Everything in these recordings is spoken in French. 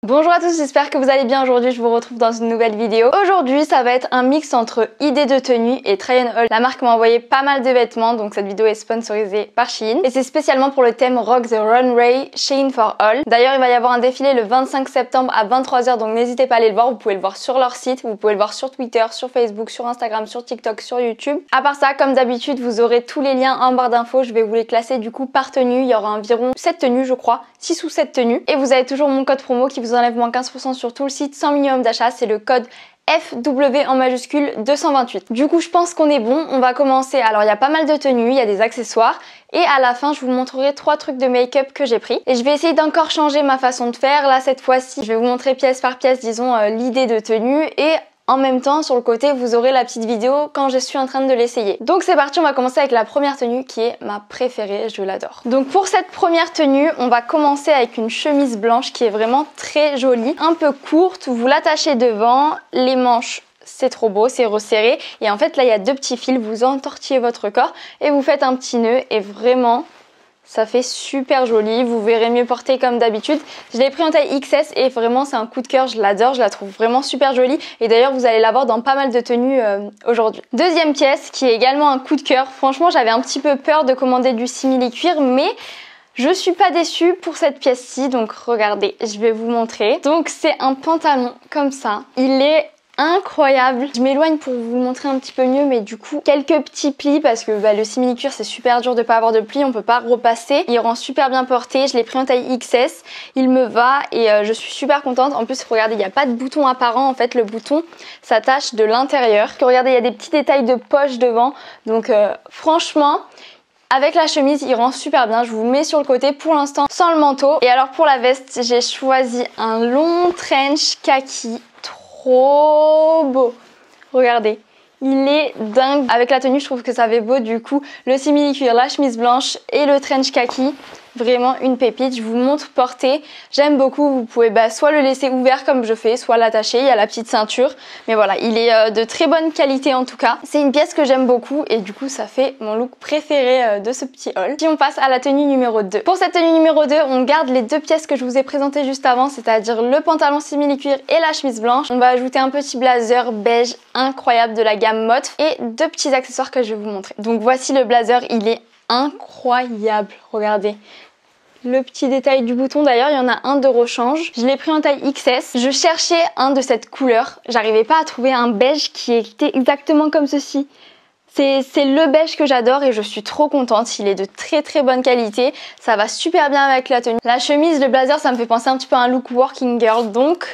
Bonjour à tous, j'espère que vous allez bien. Aujourd'hui je vous retrouve dans une nouvelle vidéo. Aujourd'hui ça va être un mix entre idées de tenue et try on haul. La marque m'a envoyé pas mal de vêtements, donc cette vidéo est sponsorisée par Shein. Et c'est spécialement pour le thème Rock the Runway, Shein for All. D'ailleurs il va y avoir un défilé le 25 septembre à 23h, donc n'hésitez pas à aller le voir. Vous pouvez le voir sur leur site, vous pouvez le voir sur Twitter, sur Facebook, sur Instagram, sur TikTok, sur YouTube. À part ça, comme d'habitude, vous aurez tous les liens en barre d'infos. Je vais vous les classer du coup par tenue. Il y aura environ 7 tenues je crois, 6 ou 7 tenues. Et vous avez toujours mon code promo qui vous enlève moins 15% sur tout le site sans minimum d'achat, c'est le code FW en majuscule 228. Du coup je pense qu'on est bon, on va commencer. Alors il y a pas mal de tenues, il y a des accessoires et à la fin je vous montrerai 3 trucs de make-up que j'ai pris. Et je vais essayer d'encore changer ma façon de faire. Là cette fois-ci je vais vous montrer pièce par pièce disons l'idée de tenue et en même temps, sur le côté, vous aurez la petite vidéo quand je suis en train de l'essayer. Donc c'est parti, on va commencer avec la première tenue qui est ma préférée, je l'adore. Donc pour cette première tenue, on va commencer avec une chemise blanche qui est vraiment très jolie, un peu courte, vous l'attachez devant, les manches c'est trop beau, c'est resserré et en fait là il y a 2 petits fils, vous entortillez votre corps et vous faites un petit nœud et vraiment ça fait super joli, vous verrez mieux porter comme d'habitude. Je l'ai pris en taille XS et vraiment c'est un coup de cœur, je l'adore, je la trouve vraiment super jolie. Et d'ailleurs vous allez la voir dans pas mal de tenues aujourd'hui. Deuxième pièce qui est également un coup de cœur. Franchement j'avais un petit peu peur de commander du simili-cuir mais je suis pas déçue pour cette pièce-ci. Donc regardez, je vais vous montrer. Donc c'est un pantalon comme ça, il est incroyable. Je m'éloigne pour vous montrer un petit peu mieux mais du coup quelques petits plis parce que le simili-cuir c'est super dur de pas avoir de plis, on peut pas repasser. Il rend super bien porté, je l'ai pris en taille XS, il me va et je suis super contente. En plus regardez, il n'y a pas de bouton apparent, en fait le bouton s'attache de l'intérieur. Regardez, il y a des petits détails de poche devant, donc franchement avec la chemise il rend super bien. Je vous mets sur le côté pour l'instant sans le manteau. Et alors pour la veste j'ai choisi un long trench kaki, trop beau. Regardez, il est dingue. Avec la tenue je trouve que ça fait beau. Du coup le simili-cuir, la chemise blanche et le trench kaki, vraiment une pépite. Je vous montre porter, j'aime beaucoup. Vous pouvez soit le laisser ouvert comme je fais, soit l'attacher, il y a la petite ceinture. Mais voilà, il est de très bonne qualité en tout cas. C'est une pièce que j'aime beaucoup et du coup ça fait mon look préféré de ce petit haul. Si on passe à la tenue numéro 2. Pour cette tenue numéro 2, on garde les 2 pièces que je vous ai présentées juste avant, c'est-à-dire le pantalon simili-cuir et la chemise blanche. On va ajouter un petit blazer beige incroyable de la gamme Mott et 2 petits accessoires que je vais vous montrer. Donc voici le blazer, il est incroyable, regardez. Le petit détail du bouton, d'ailleurs il y en a un de rechange. Je l'ai pris en taille XS. Je cherchais un de cette couleur. J'arrivais pas à trouver un beige qui était exactement comme ceci. C'est le beige que j'adore et je suis trop contente. Il est de très très bonne qualité. Ça va super bien avec la tenue. La chemise, le blazer, ça me fait penser un petit peu à un look working girl. Donc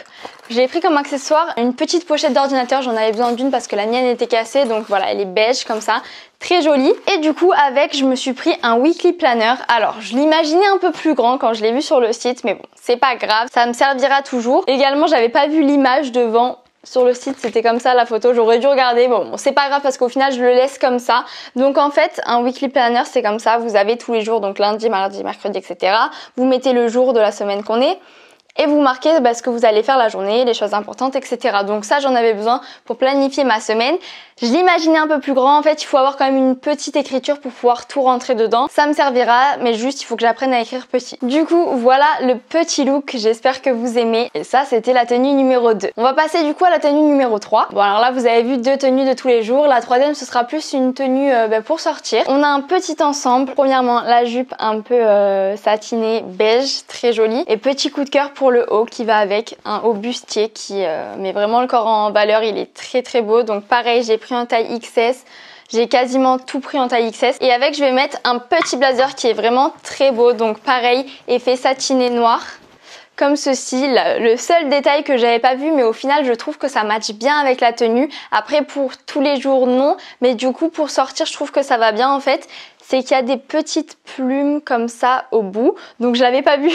j'ai pris comme accessoire une petite pochette d'ordinateur. J'en avais besoin d'une parce que la mienne était cassée. Donc voilà, elle est beige comme ça. Très jolie. Et du coup avec je me suis pris un weekly planner. Alors je l'imaginais un peu plus grand quand je l'ai vu sur le site, mais bon c'est pas grave, ça me servira toujours. Également j'avais pas vu l'image devant. Sur le site c'était comme ça la photo, j'aurais dû regarder, bon c'est pas grave parce qu'au final je le laisse comme ça. Donc en fait un weekly planner c'est comme ça, vous avez tous les jours, donc lundi, mardi, mercredi etc. Vous mettez le jour de la semaine qu'on est et vous marquez ce que vous allez faire la journée, les choses importantes etc. Donc ça j'en avais besoin pour planifier ma semaine. Je l'imaginais un peu plus grand, en fait il faut avoir quand même une petite écriture pour pouvoir tout rentrer dedans. Ça me servira mais juste il faut que j'apprenne à écrire petit. Du coup voilà le petit look, j'espère que vous aimez. Et ça c'était la tenue numéro 2. On va passer du coup à la tenue numéro 3. Bon alors là vous avez vu 2 tenues de tous les jours. La troisième ce sera plus une tenue pour sortir. On a un petit ensemble. Premièrement la jupe un peu satinée beige, très jolie. Et petit coup de cœur pour le haut qui va avec, un haut bustier qui met vraiment le corps en valeur. Il est très très beau. Donc pareil j'ai pris en taille XS. J'ai quasiment tout pris en taille XS. Et avec je vais mettre un petit blazer qui est vraiment très beau. Donc pareil, effet satiné noir. Comme ceci, le seul détail que j'avais pas vu mais au final je trouve que ça matche bien avec la tenue. Après pour tous les jours non, mais du coup pour sortir je trouve que ça va bien en fait. C'est qu'il y a des petites plumes comme ça au bout. Donc je l'avais pas vu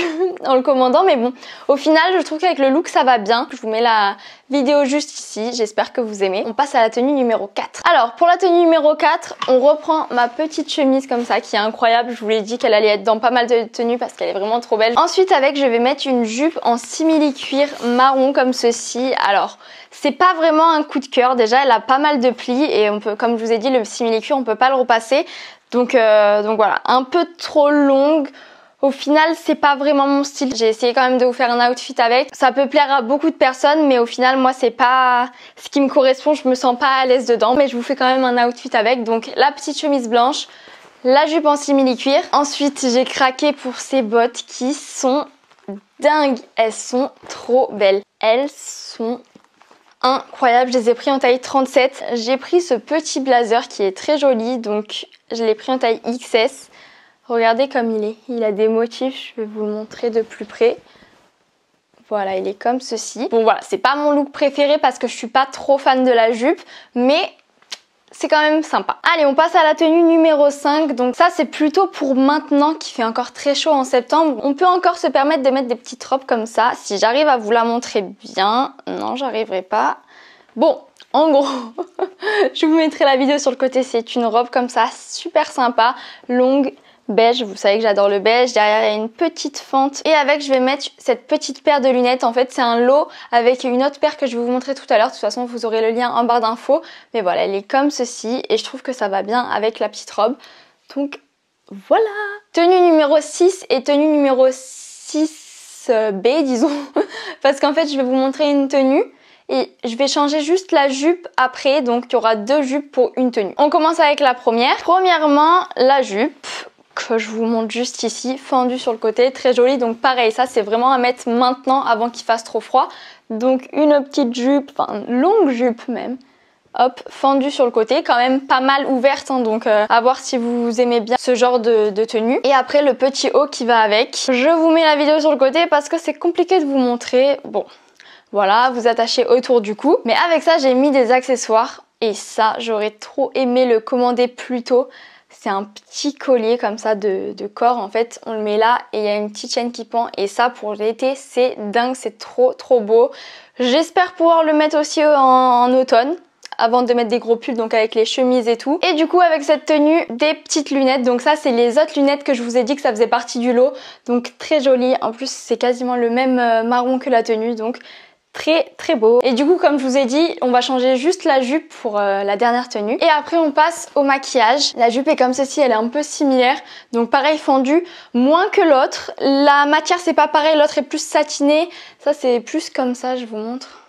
en le commandant mais bon, au final je trouve qu'avec le look ça va bien. Je vous mets la vidéo juste ici, j'espère que vous aimez. On passe à la tenue numéro 4. Alors pour la tenue numéro 4, on reprend ma petite chemise comme ça qui est incroyable. Je vous l'ai dit qu'elle allait être dans pas mal de tenues parce qu'elle est vraiment trop belle. Ensuite avec je vais mettre une jupe en simili-cuir marron comme ceci. Alors c'est pas vraiment un coup de cœur, déjà elle a pas mal de plis et on peut, comme je vous ai dit le simili-cuir on peut pas le repasser. Donc voilà, un peu trop longue. Au final, c'est pas vraiment mon style. J'ai essayé quand même de vous faire un outfit avec. Ça peut plaire à beaucoup de personnes, mais au final, moi, c'est pas ce qui me correspond. Je me sens pas à l'aise dedans, mais je vous fais quand même un outfit avec. Donc, la petite chemise blanche, la jupe en simili-cuir. Ensuite, j'ai craqué pour ces bottes qui sont dingues. Elles sont trop belles. Elles sont incroyables. Je les ai pris en taille 37. J'ai pris ce petit blazer qui est très joli, donc je l'ai pris en taille XS. Regardez comme il est. Il a des motifs, je vais vous le montrer de plus près. Voilà, il est comme ceci. Bon voilà, c'est pas mon look préféré parce que je suis pas trop fan de la jupe, mais c'est quand même sympa. Allez, on passe à la tenue numéro 5. Donc ça, c'est plutôt pour maintenant qu'il fait encore très chaud en septembre. On peut encore se permettre de mettre des petites robes comme ça. Si j'arrive à vous la montrer bien. Non, j'arriverai pas. Bon, en gros, je vous mettrai la vidéo sur le côté. C'est une robe comme ça, super sympa, longue, beige. Vous savez que j'adore le beige. Derrière, il y a une petite fente. Et avec, je vais mettre cette petite paire de lunettes. En fait, c'est un lot avec une autre paire que je vais vous montrer tout à l'heure. De toute façon, vous aurez le lien en barre d'infos. Mais voilà, elle est comme ceci. Et je trouve que ça va bien avec la petite robe. Donc, voilà. Tenue numéro 6 et tenue numéro 6B, disons. Parce qu'en fait, je vais vous montrer une tenue. Et je vais changer juste la jupe après. Donc, il y aura 2 jupes pour une tenue. On commence avec la première. Premièrement, la jupe que je vous montre juste ici, fendue sur le côté, très jolie. Donc pareil, ça c'est vraiment à mettre maintenant avant qu'il fasse trop froid. Donc une petite jupe, enfin une longue jupe même, hop, fendue sur le côté, quand même pas mal ouverte, hein, donc à voir si vous aimez bien ce genre de tenue. Et après le petit haut qui va avec. Je vous mets la vidéo sur le côté parce que c'est compliqué de vous montrer. Bon, voilà, vous attachez autour du cou. Mais avec ça, j'ai mis des accessoires et ça, j'aurais trop aimé le commander plus tôt. C'est un petit collier comme ça de corps, en fait on le met là et il y a une petite chaîne qui pend et ça pour l'été c'est dingue, c'est trop beau. J'espère pouvoir le mettre aussi en automne avant de mettre des gros pulls, donc avec les chemises et tout. Et du coup avec cette tenue, des petites lunettes, donc ça c'est les autres lunettes que je vous ai dit que ça faisait partie du lot, donc très joli. En plus c'est quasiment le même marron que la tenue, donc très beau. Et du coup comme je vous ai dit, on va changer juste la jupe pour la dernière tenue. Et après on passe au maquillage. La jupe est comme ceci, elle est un peu similaire. Donc pareil fendue, moins que l'autre. La matière c'est pas pareil, l'autre est plus satinée. Ça c'est plus comme ça, je vous montre.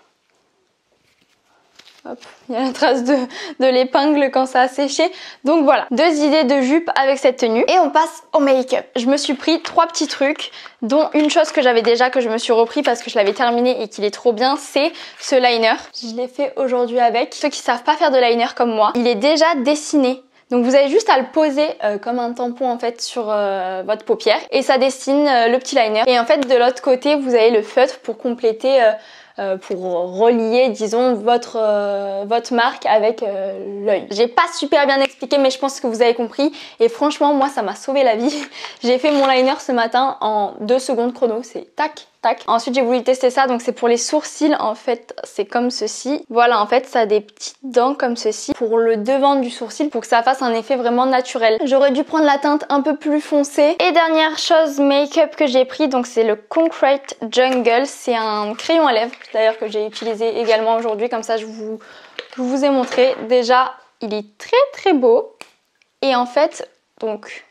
Hop, il y a la trace de l'épingle quand ça a séché. Donc voilà, 2 idées de jupe avec cette tenue. Et on passe au make-up. Je me suis pris 3 petits trucs, dont une chose que j'avais déjà, que je me suis repris parce que je l'avais terminé et qu'il est trop bien, c'est ce liner. Je l'ai fait aujourd'hui avec. Ceux qui savent pas faire de liner comme moi, il est déjà dessiné. Donc vous avez juste à le poser comme un tampon en fait sur votre paupière et ça dessine le petit liner. Et en fait de l'autre côté vous avez le feutre pour compléter, pour relier disons votre marque avec l'œil. J'ai pas super bien expliqué mais je pense que vous avez compris et franchement moi ça m'a sauvé la vie. J'ai fait mon liner ce matin en 2 secondes chrono, c'est tac tac. Ensuite j'ai voulu tester ça, donc c'est pour les sourcils en fait, c'est comme ceci. Voilà en fait ça a des petites dents comme ceci pour le devant du sourcil pour que ça fasse un effet vraiment naturel. J'aurais dû prendre la teinte un peu plus foncée. Et dernière chose make-up que j'ai pris, donc c'est le Concrete Jungle, c'est un crayon à lèvres d'ailleurs que j'ai utilisé également aujourd'hui, comme ça je vous ai montré. Déjà il est très beau et en fait donc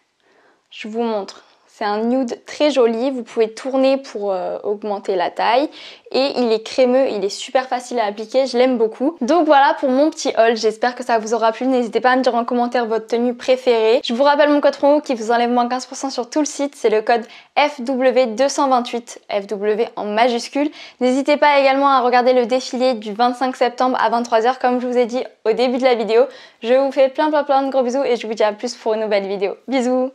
je vous montre. C'est un nude très joli, vous pouvez tourner pour augmenter la taille et il est crémeux, il est super facile à appliquer, je l'aime beaucoup. Donc voilà pour mon petit haul, j'espère que ça vous aura plu, n'hésitez pas à me dire en commentaire votre tenue préférée. Je vous rappelle mon code promo qui vous enlève moins 15% sur tout le site, c'est le code FW228, FW en majuscule. N'hésitez pas également à regarder le défilé du 25 septembre à 23 h comme je vous ai dit au début de la vidéo. Je vous fais plein de gros bisous et je vous dis à plus pour une nouvelle vidéo. Bisous!